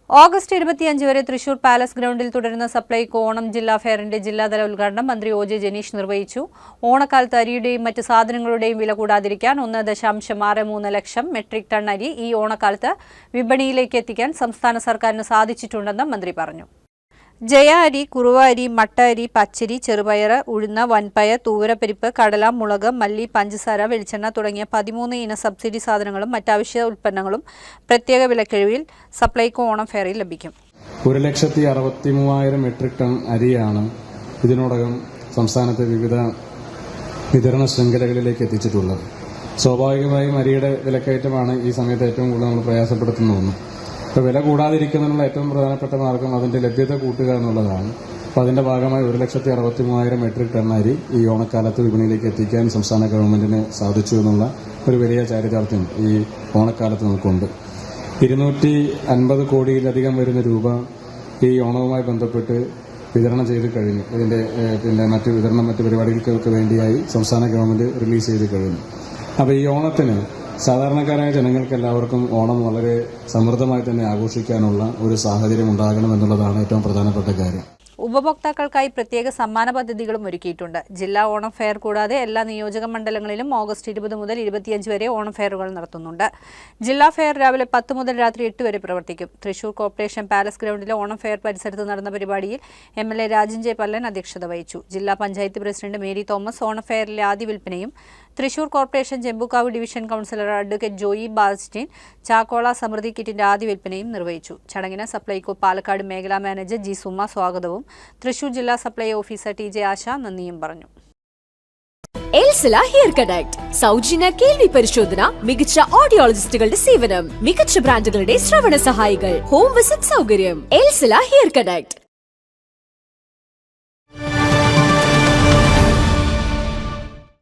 August 25 വരെ Thrissur palace ഗ്രൗണ്ടിൽ തുടരുന്ന സപ്ലൈകോ ഓണം ജില്ലാ ഫെയറിന്റെ ജില്ലാതല ഉദ്ഘാടനം മന്ത്രി ഒ ജെ ജനീഷ് നിർവഹിച്ചു. ഓണക്കാലത്ത് അരിയുടെയും മറ്റ് സാധനങ്ങളുടെയും വില കൂടാതിരിക്കാൻ 1.63 ലക്ഷം മെട്രിക് ടൺ അരി ഈ ഓണക്കാലത്ത് വിപണിയിലേക്ക് എത്തിക്കാൻ സംസ്ഥാന സർക്കാരിന് സാധിച്ചിട്ടുണ്ടെന്ന് മന്ത്രി പറഞ്ഞു. ജയ അരി, കുറുവ അരി, മട്ട അരി, പച്ചരി, ചെറുപയർ, ഉഴുന്ന്, വൻപയർ, തൂവരപ്പരിപ്പ്, കടല, മുളക്, മല്ലി, പഞ്ചസാര, വെളിച്ചെണ്ണ തുടങ്ങിയ 13 ഇന സബ്സിഡി സാധനങ്ങളും മറ്റാവശ്യ ഉൽപ്പന്നങ്ങളും പ്രത്യേക വിലക്കിഴിവിൽ സപ്ലൈകോ ഓണം ഫെയറിൽ ലഭിക്കും. 1,63,000 മെട്രിക് ടൺ അരിയാണ് ഇതിനോടകം സംസ്ഥാനത്തെ വിവിധ വിതരണ ശൃംഖലകളിലേക്ക് എത്തിച്ചിട്ടുള്ളത്. സ്വാഭാവികമായും അരിയുടെ വിലക്കയറ്റമാണ് ഈ സമയത്ത് ഏറ്റവും കൂടുതൽ നമ്മൾ പ്രയാസപ്പെടുത്തുന്ന ഒന്ന്. ഇപ്പോൾ വില കൂടാതിരിക്കുന്നതിനുള്ള ഏറ്റവും പ്രധാനപ്പെട്ട മാർഗം അതിന്റെ ലഭ്യത കൂട്ടുക എന്നുള്ളതാണ്. അപ്പോൾ അതിന്റെ ഭാഗമായി 1,63,000 മെട്രിക് ടൺ അരി ഈ ഓണക്കാലത്ത് വിപണിയിലേക്ക് എത്തിക്കാൻ സംസ്ഥാന ഗവൺമെന്റിന് സാധിച്ചു എന്നുള്ള ഒരു വലിയ ചാരിതാർത്ഥ്യം ഈ ഓണക്കാലത്ത് നമുക്കുണ്ട്. 250 കോടിയിലധികം വരുന്ന രൂപ ഈ ഓണവുമായി ബന്ധപ്പെട്ട് വിതരണം ചെയ്ത് കഴിഞ്ഞു. ഇതിന്റെ മറ്റ് പരിപാടികൾക്ക് വേണ്ടിയായി സംസ്ഥാന ഗവൺമെന്റ് റിലീസ് ചെയ്ത് കഴിഞ്ഞു. അപ്പോൾ ഈ ഓണത്തിന് സാധാരണക്കാരായ ജനങ്ങൾക്ക് എല്ലാവർക്കും ഓണം വളരെ സമൃദ്ധമായി തന്നെ ആഘോഷിക്കാനുള്ള ഒരു സാഹചര്യം ഉണ്ടാകണമെന്നുള്ളതാണ് ഏറ്റവും പ്രധാനപ്പെട്ട കാര്യം. ഉപഭോക്താക്കൾക്കായി പ്രത്യേക സമ്മാന പദ്ധതികളും ഒരുക്കിയിട്ടുണ്ട്. ജില്ലാ ഓണം ഫെയർ കൂടാതെ എല്ലാ നിയോജക മണ്ഡലങ്ങളിലും ഓഗസ്റ്റ് 20 മുതൽ 25 വരെ ഓണം ഫെയറുകൾ നടത്തുന്നുണ്ട്. ജില്ലാ ഫെയർ രാവിലെ 10 മുതൽ രാത്രി 8 വരെ പ്രവർത്തിക്കും. തൃശൂർ കോർപ്പറേഷൻ പാലസ് ഗ്രൗണ്ടിലെ ഓണം ഫെയർ പരിസരത്ത് നടന്ന പരിപാടിയിൽ MLA രാജൻ ജെ പല്ലൻ അധ്യക്ഷത വഹിച്ചു. ജില്ലാ panchayat president Mary Thomas Onam ഫെയറിലെ ആദ്യ വിൽപ്പനയും Thrissur corporation Chembukkavu division councillor advocate Joy Bastin Chakkola സമൃദ്ധി കിറ്റിന്റെ ആദ്യ വിൽപ്പനയും നിർവഹിച്ചു. ചടങ്ങിന് സപ്ലൈകോ പാലക്കാട് മേഖലാ മാനേജർ ജി സുമ സ്വാഗതവും തൃശൂർ ജില്ലാ സപ്ലൈ ഓഫീസർ TJ ആശ നന്ദിയും പറഞ്ഞു. എൽസില ഹെയർ കണക്ട് സൗജന്യ കേൾവി പരിശോധന, മികച്ച ഓഡിയോളജിസ്റ്റുകളുടെ സേവനം, മികച്ച ബ്രാൻഡുകളുടെ ശ്രവണ സഹായികൾ, ഹോം വിസിറ്റ് സൗകര്യം. എൽസില ഹെയർ കണക്ട്.